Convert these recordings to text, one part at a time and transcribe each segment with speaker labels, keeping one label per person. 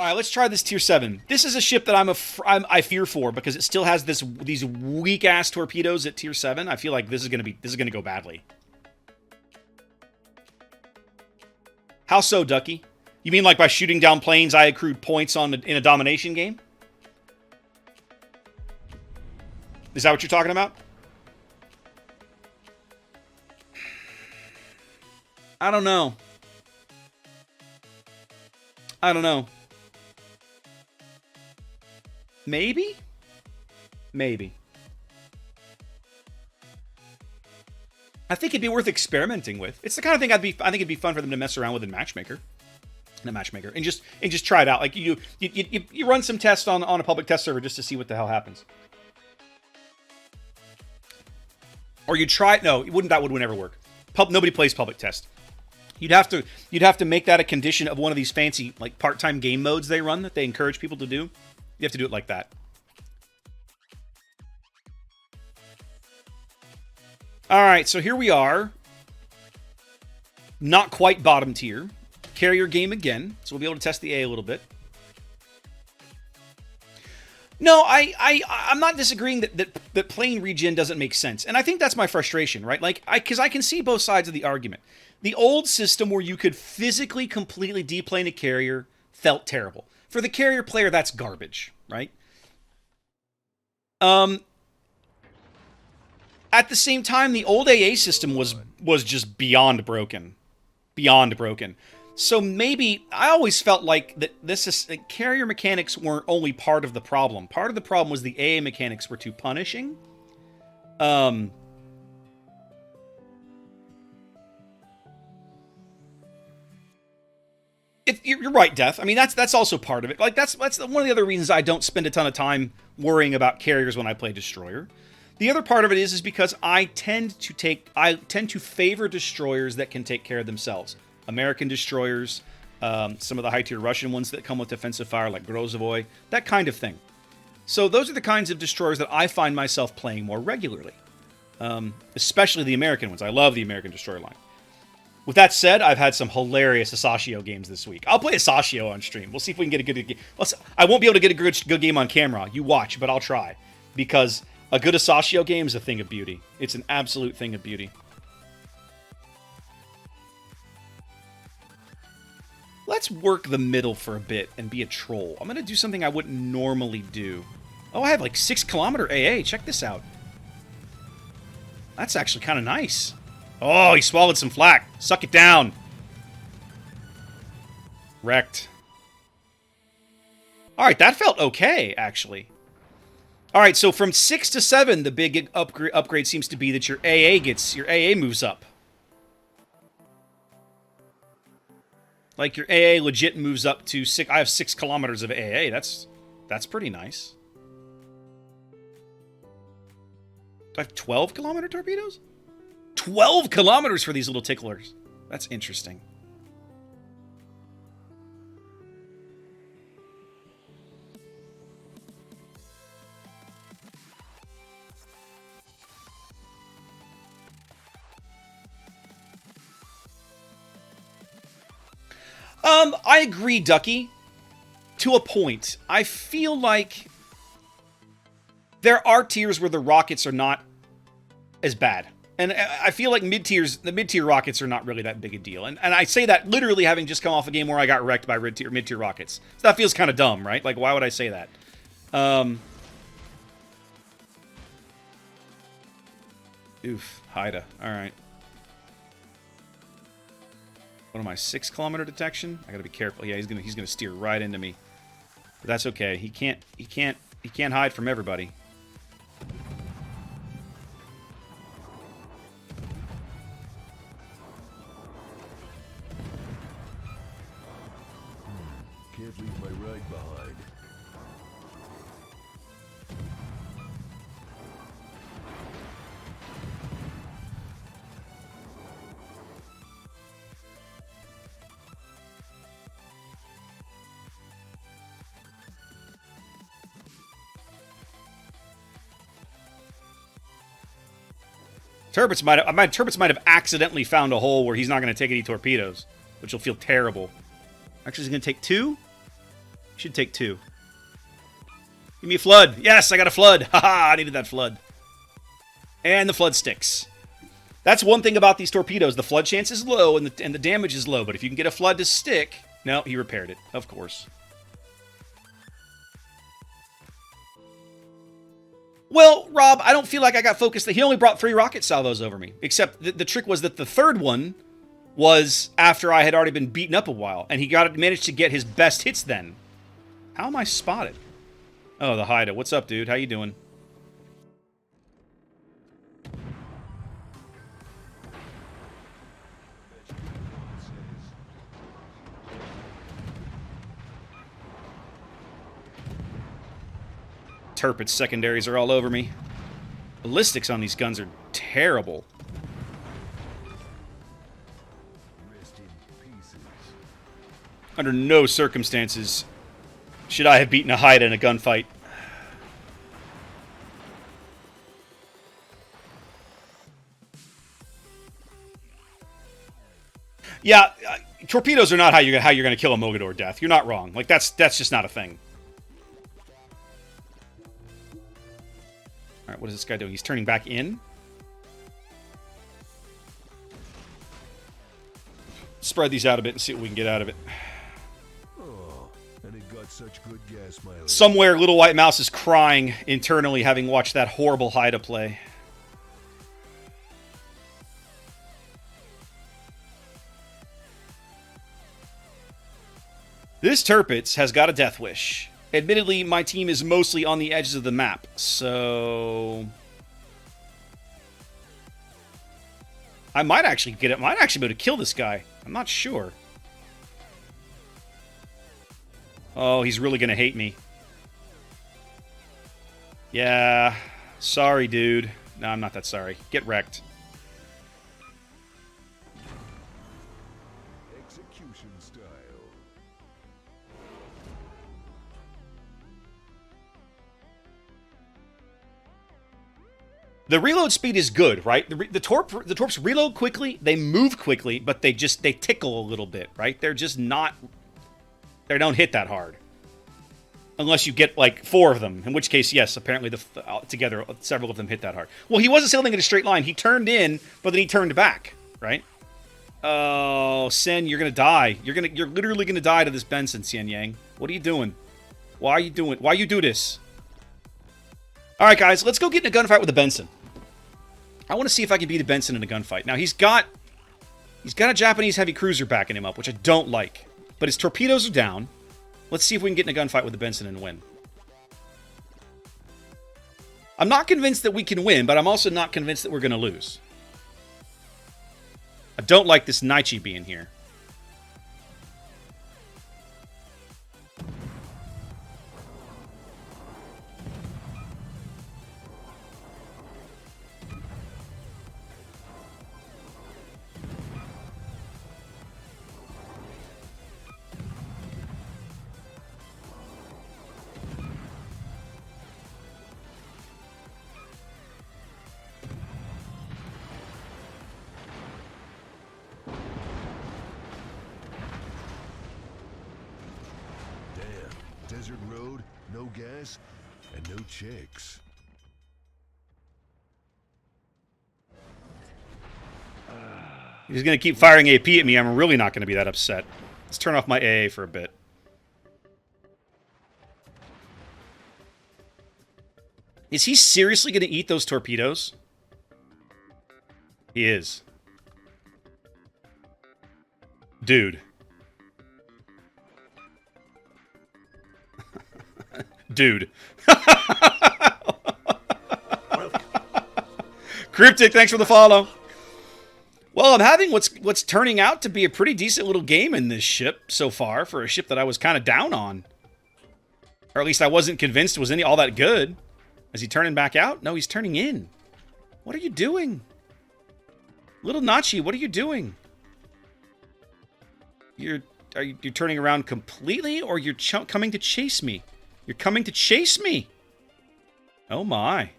Speaker 1: All right, let's try this tier 7. This is a ship that I fear for because it still has these weak ass torpedoes at tier 7. I feel like this is gonna go badly. How so, Ducky? You mean like by shooting down planes, I accrued points in a domination game? Is that what you're talking about? I don't know. I don't know. Maybe? Maybe. I think it'd be worth experimenting with. It's the kind of thing I think it'd be fun for them to mess around with in Matchmaker. And just try it out. Like you run some tests on a public test server just to see what the hell happens. Or you try no, that would never work. Nobody plays public test. You'd have to make that a condition of one of these fancy like part-time game modes they run that they encourage people to do. You have to do it like that. All right, so here we are. Not quite bottom tier. Carrier game again, so we'll be able to test the A a little bit. No, I'm not disagreeing that plane regen doesn't make sense. And I think that's my frustration, right? Like, because I can see both sides of the argument. The old system where you could physically completely deplane a carrier felt terrible. For the carrier player, that's garbage, right? At the same time, the old AA system was just beyond broken. Beyond broken. So maybe, I always felt like that carrier mechanics weren't only part of the problem. Part of the problem was the AA mechanics were too punishing. You're right, Death. I mean, that's also part of it. Like that's one of the other reasons I don't spend a ton of time worrying about carriers when I play Destroyer. The other part of it is because I tend to favor destroyers that can take care of themselves. American destroyers, some of the high-tier Russian ones that come with defensive fire, like Grozovoy, that kind of thing. So those are the kinds of destroyers that I find myself playing more regularly, especially the American ones. I love the American destroyer line. With that said, I've had some hilarious Asashio games this week. I'll play Asashio on stream. We'll see if we can get a good game. I won't be able to get a good game on camera. You watch, but I'll try. Because a good Asashio game is a thing of beauty. It's an absolute thing of beauty. Let's work the middle for a bit and be a troll. I'm going to do something I wouldn't normally do. Oh, I have like 6-kilometer AA. Check this out. That's actually kind of nice. Oh, he swallowed some flak. Suck it down. Wrecked. Alright, that felt okay, actually. Alright, so from 6 to 7, the big upgrade seems to be that your AA moves up. Like, your AA legit moves up to 6... I have 6 kilometers of AA. That's pretty nice. Do I have 12-kilometer torpedoes? 12 kilometers for these little ticklers. That's interesting. I agree, Ducky. To a point. I feel like there are tiers where the rockets are not as bad. And I feel like the mid-tier rockets are not really that big a deal. And I say that literally having just come off a game where I got wrecked by mid-tier rockets. So that feels kind of dumb, right? Like, why would I say that? Oof, Haida. Alright. What am I, 6-kilometer detection? I gotta be careful. Yeah, he's gonna steer right into me. But that's okay. He can't hide from everybody.
Speaker 2: Can't leave my ride behind.
Speaker 1: My Turbits might have accidentally found a hole where he's not going to take any torpedoes, which will feel terrible. Actually, he's going to take 2? Should take 2. Give me a flood. Yes, I got a flood. Haha, I needed that flood. And the flood sticks. That's one thing about these torpedoes. The flood chance is low and the damage is low. But if you can get a flood to stick... No, he repaired it, of course. Well, Rob, I don't feel like I got focused. He only brought 3 rocket salvos over me. Except the trick was that the third one was after I had already been beaten up a while. And he managed to get his best hits then. How am I spotted? Oh, the Haida. What's up, dude? How you doing? Turpit's secondaries are all over me. Ballistics on these guns are terrible. Under no circumstances should I have beaten a Haida in a gunfight. Yeah, torpedoes are not how you're going to kill a Mogador death. You're not wrong. Like that's just not a thing. All right, what is this guy doing? He's turning back in. Spread these out a bit and see what we can get out of it.
Speaker 2: Oh, and it got such good gas mileage.
Speaker 1: Somewhere, Little White Mouse is crying internally, having watched that horrible Haida play. This Tirpitz has got a death wish. Admittedly, my team is mostly on the edges of the map, so... I might actually get it. Might actually be able to kill this guy. I'm not sure. Oh, he's really going to hate me. Yeah. Sorry, dude. No, I'm not that sorry. Get wrecked.
Speaker 2: Execution style.
Speaker 1: The reload speed is good, right? The torps reload quickly, they move quickly, but they tickle a little bit, right? They're just not... They don't hit that hard. Unless you get, like, 4 of them. In which case, yes, apparently together, several of them hit that hard. Well, he wasn't sailing in a straight line. He turned in, but then he turned back, right? Oh, Sen, you're gonna die. You're literally gonna die to this Benson, Xian Yang. What are you doing? Why you do this? Alright, guys, let's go get in a gunfight with the Benson. I want to see if I can beat a Benson in a gunfight. Now, he's got a Japanese heavy cruiser backing him up, which I don't like. But his torpedoes are down. Let's see if we can get in a gunfight with the Benson and win. I'm not convinced that we can win, but I'm also not convinced that we're going to lose. I don't like this Naichi being here.
Speaker 2: Desert road, no gas, and no chicks.
Speaker 1: He's going to keep firing AP at me. I'm really not going to be that upset. Let's turn off my AA for a bit. Is he seriously going to eat those torpedoes? He is. Dude. Dude. Cryptic, thanks for the follow. Well, I'm having what's turning out to be a pretty decent little game in this ship so far for a ship that I was kind of down on. Or at least I wasn't convinced it was all that good. Is he turning back out? No, he's turning in. What are you doing? Little Nachi, what are you doing? You're turning around completely, or you're coming to chase me? You're coming to chase me. Oh my.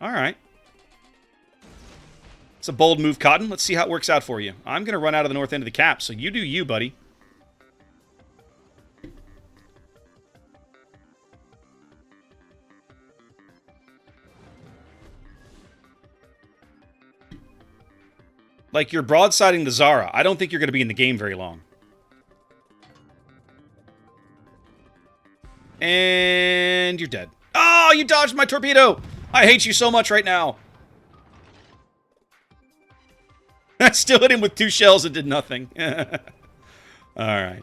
Speaker 1: All right. It's a bold move, Cotton. Let's see how it works out for you. I'm going to run out of the north end of the cap, so you do you, buddy. Like, you're broadsiding the Zara. I don't think you're going to be in the game very long. And you're dead. Oh, you dodged my torpedo! I hate you so much right now. I still hit him with 2 shells and did nothing. Alright.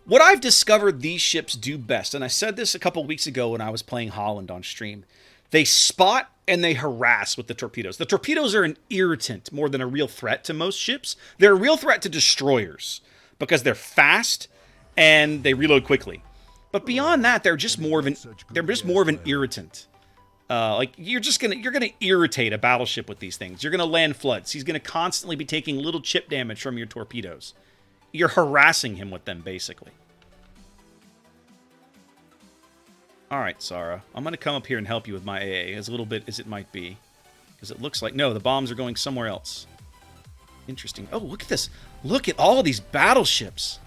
Speaker 1: What I've discovered these ships do best, and I said this a couple weeks ago when I was playing Holland on stream, they spot and they harass with the torpedoes. The torpedoes are an irritant more than a real threat to most ships. They're a real threat to destroyers because they're fast and they reload quickly. But beyond that, they're just more of an irritant. Like you're gonna irritate a battleship with these things. You're gonna land floods. He's gonna constantly be taking little chip damage from your torpedoes. You're harassing him with them, basically. Alright, Sarah. I'm going to come up here and help you with my AA, as little bit as it might be. Because it looks like... No, the bombs are going somewhere else. Interesting. Oh, look at this. Look at all of these battleships.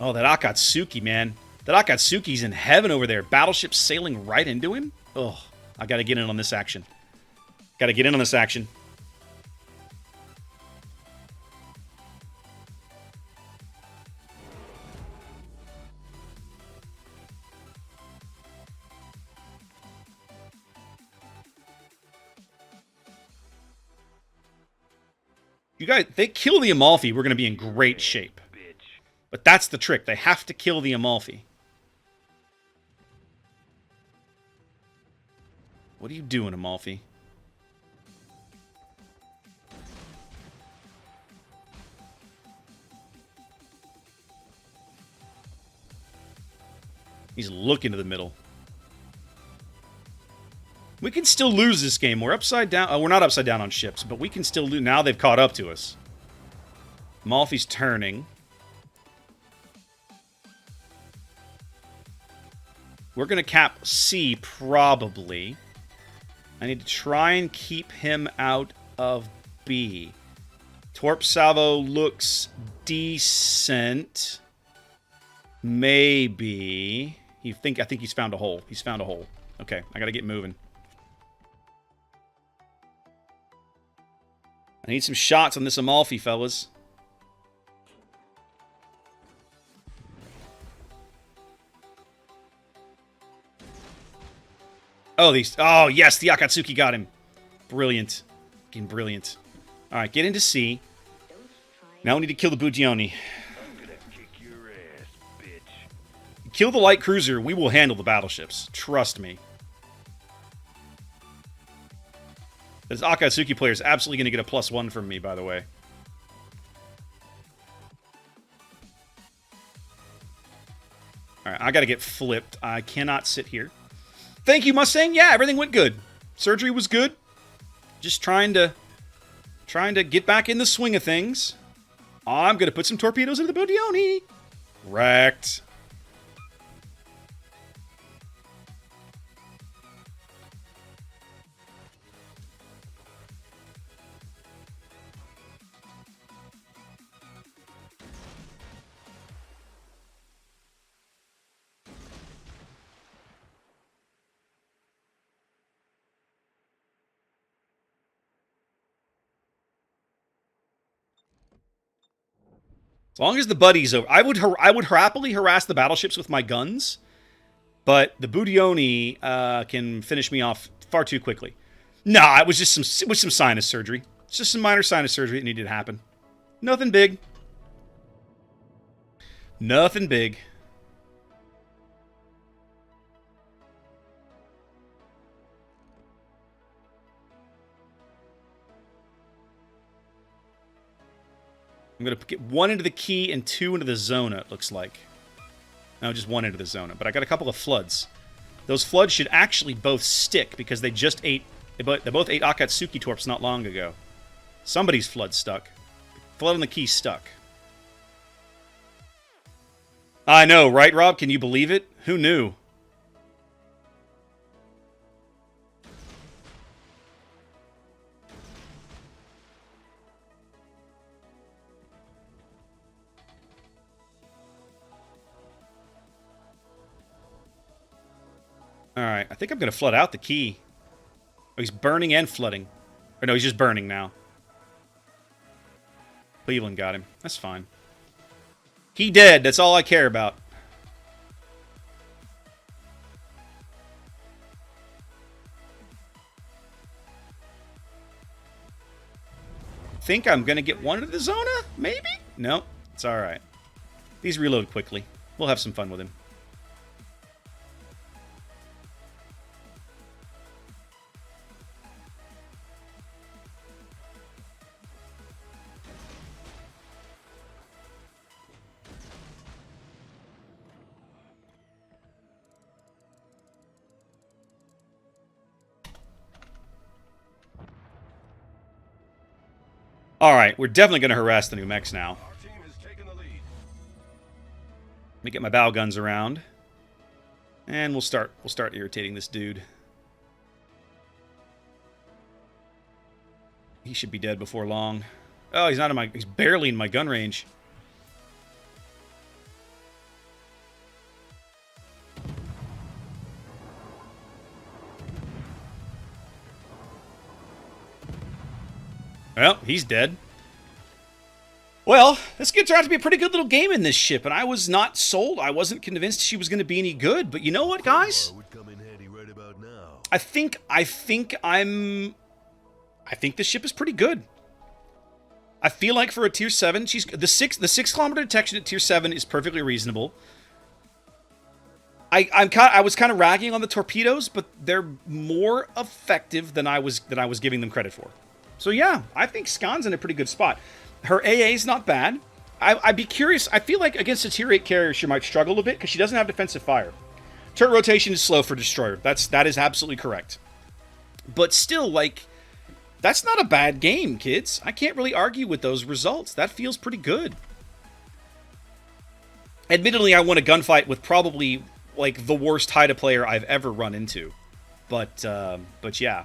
Speaker 1: Oh, that Akatsuki, man. That Akatsuki's in heaven over there. Battleships sailing right into him? Oh, I got to get in on this action. Got to get in on this action. You guys, they kill the Amalfi, we're going to be in great shape. But that's the trick. They have to kill the Amalfi. What are you doing, Amalfi? He's looking to the middle. We can still lose this game. We're upside down. Oh, we're not upside down on ships, but we can still lose. Now they've caught up to us. Amalfi's turning. We're going to cap C, probably. I need to try and keep him out of B. Torp salvo looks decent. Maybe. I think he's found a hole. He's found a hole. Okay, I got to get moving. I need some shots on this Amalfi, fellas. Oh, these... Oh, yes, the Akatsuki got him. Brilliant. Fucking brilliant. All right, get into C. Now we need to kill the Budioni.
Speaker 2: I'm gonna kick your ass, bitch.
Speaker 1: Kill the light cruiser. We will handle the battleships. Trust me. This Akatsuki player is absolutely going to get a +1 from me, by the way. Alright, I got to get flipped. I cannot sit here. Thank you, Mustang. Yeah, everything went good. Surgery was good. Just trying to get back in the swing of things. I'm going to put some torpedoes into the Budioni. Wrecked. As long as the buddy's over, I would happily harass the battleships with my guns, but the Budioni can finish me off far too quickly. Nah, it was just some sinus surgery. It's just some minor sinus surgery that needed to happen. Nothing big. Nothing big. I'm going to get 1 into the key and 2 into the zona, it looks like. No, just 1 into the zona. But I got a couple of floods. Those floods should actually both stick because they just ate... They both ate Akatsuki torps not long ago. Somebody's flood stuck. Flood on the key stuck. I know, right, Rob? Can you believe it? Who knew? Alright, I think I'm going to flood out the key. Oh, he's burning and flooding. Or no, he's just burning now. Cleveland got him. That's fine. He dead. That's all I care about. Think I'm going to get one to the Zona? Maybe? No, it's all right. These reload quickly. We'll have some fun with him. All right, we're definitely going to harass the new mechs now.
Speaker 2: Our team is taking the lead.
Speaker 1: Let me get my bow guns around, and we'll start irritating this dude. He should be dead before long. Oh, he's not in my. He's barely in my gun range. Well, he's dead. Well, this could turn out to be a pretty good little game in this ship, and I was not sold. I wasn't convinced she was going to be any good. But you know what, guys?
Speaker 2: Would come in handy right about now.
Speaker 1: I think this ship is pretty good. I feel like for a tier 7, she's the 6 kilometer detection at tier 7 is perfectly reasonable. I was kind of ragging on the torpedoes, but they're more effective than I was giving them credit for. So yeah, I think Skåne's in a pretty good spot. Her AA is not bad. I'd be curious. I feel like against a tier 8 carrier, she might struggle a bit because she doesn't have defensive fire. Turret rotation is slow for destroyer. That is absolutely correct. But still, like, that's not a bad game, kids. I can't really argue with those results. That feels pretty good. Admittedly, I won a gunfight with probably like the worst Haida player I've ever run into. But yeah.